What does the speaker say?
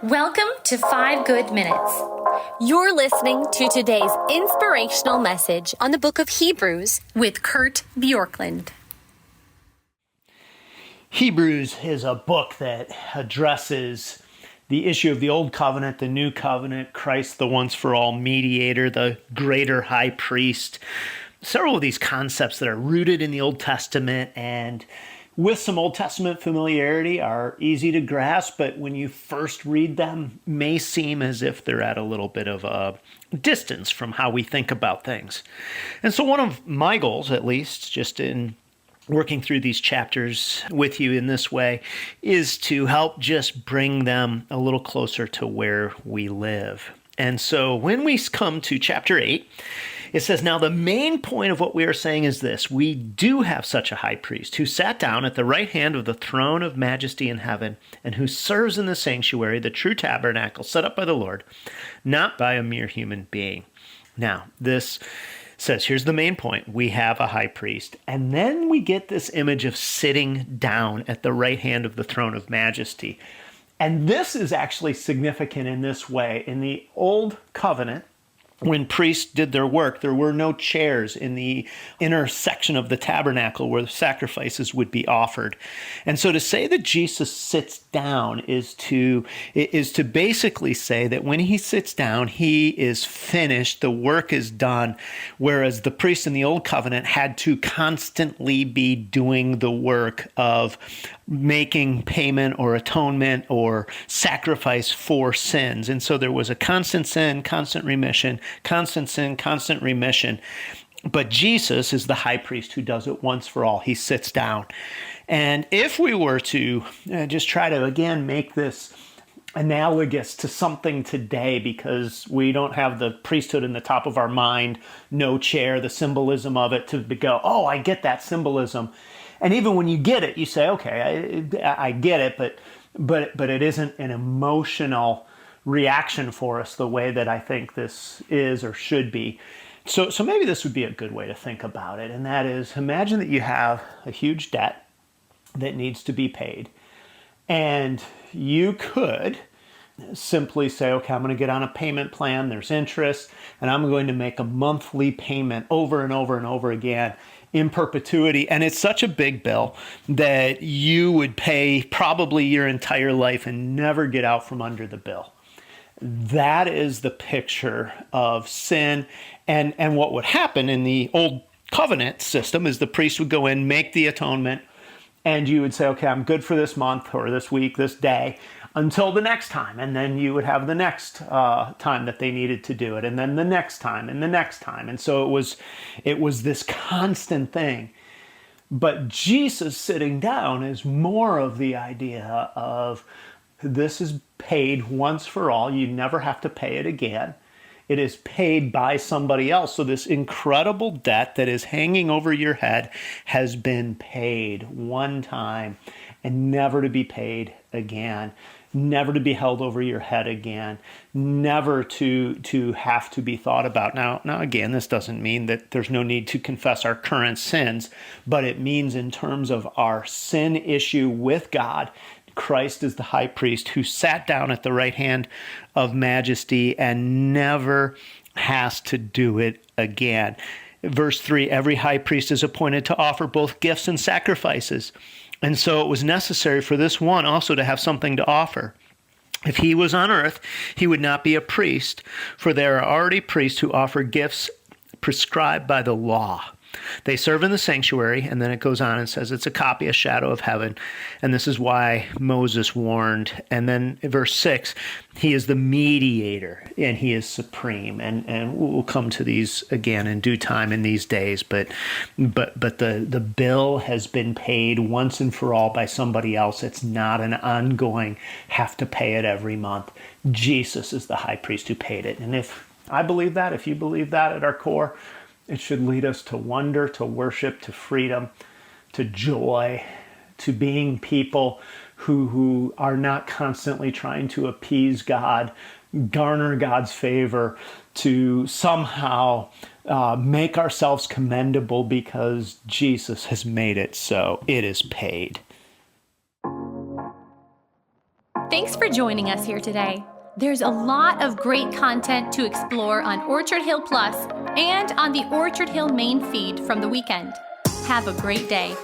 Welcome to 5 Good Minutes. You're listening to today's inspirational message on the book of Hebrews with Kurt Bjorklund. Hebrews is a book that addresses the issue of the Old Covenant, the New Covenant, Christ, the once-for-all mediator, the greater high priest. Several of these concepts that are rooted in the Old Testament and with some Old Testament familiarity are easy to grasp, but when you first read them, may seem as if they're at a little bit of a distance from how we think about things. And so one of my goals, at least, just in working through these chapters with you in this way, is to help just bring them a little closer to where we live. And so when we come to chapter 8, it says, now the main point of what we are saying is this: we do have such a high priest who sat down at the right hand of the throne of majesty in heaven, and who serves in the sanctuary, the true tabernacle set up by the Lord, not by a mere human being. Now, this says, here's the main point: we have a high priest. And then we get this image of sitting down at the right hand of the throne of majesty. And this is actually significant in this way. In the Old Covenant, when priests did their work, there were no chairs in the inner section of the tabernacle where the sacrifices would be offered. And so to say that Jesus sits down is to basically say that when he sits down, he is finished, the work is done, whereas the priests in the Old Covenant had to constantly be doing the work of making payment or atonement or sacrifice for sins. And so there was a constant sin, constant remission, constant sin, constant remission. But Jesus is the high priest who does it once for all. He sits down. And if we were to just try to, again, make this analogous to something today, because we don't have the priesthood in the top of our mind, no chair, the symbolism of it, to go, oh, I get that symbolism. And even when you get it, you say, okay, I get it, but it isn't an emotional reaction for us the way that I think this is or should be. So maybe this would be a good way to think about it, and that is, imagine that you have a huge debt that needs to be paid, and you could simply say, okay, I'm going to get on a payment plan, there's interest, and I'm going to make a monthly payment over and over and over again in perpetuity. And it's such a big bill that you would pay probably your entire life and never get out from under the bill. That is the picture of sin. And what would happen in the Old Covenant system is the priest would go in, make the atonement, and you would say, okay, I'm good for this month or this week, this day, until the next time. And then you would have the next time that they needed to do it, and then the next time and the next time. And so it was this constant thing. But Jesus sitting down is more of the idea of, this is paid once for all. You never have to pay it again. It is paid by somebody else. So this incredible debt that is hanging over your head has been paid one time and never to be paid again. Never to be held over your head again, never to have to be thought about. Now again, this doesn't mean that there's no need to confess our current sins, but it means in terms of our sin issue with God, Christ is the high priest who sat down at the right hand of majesty and never has to do it again. Verse 3, every high priest is appointed to offer both gifts and sacrifices. And so it was necessary for this one also to have something to offer. If he was on earth, he would not be a priest, for there are already priests who offer gifts prescribed by the law. They serve in the sanctuary, and then it goes on and says it's a copy, a shadow of heaven. And this is why Moses warned. And then in verse 6, he is the mediator, and he is supreme. And we'll come to these again in due time in these days. But the bill has been paid once and for all by somebody else. It's not an ongoing have to pay it every month. Jesus is the high priest who paid it. And if I believe that, if you believe that at our core, it should lead us to wonder, to worship, to freedom, to joy, to being people who are not constantly trying to appease God, garner God's favor, to somehow make ourselves commendable because Jesus has made it so. It is paid. Thanks for joining us here today. There's a lot of great content to explore on Orchard Hill Plus and on the Orchard Hill main feed from the weekend. Have a great day.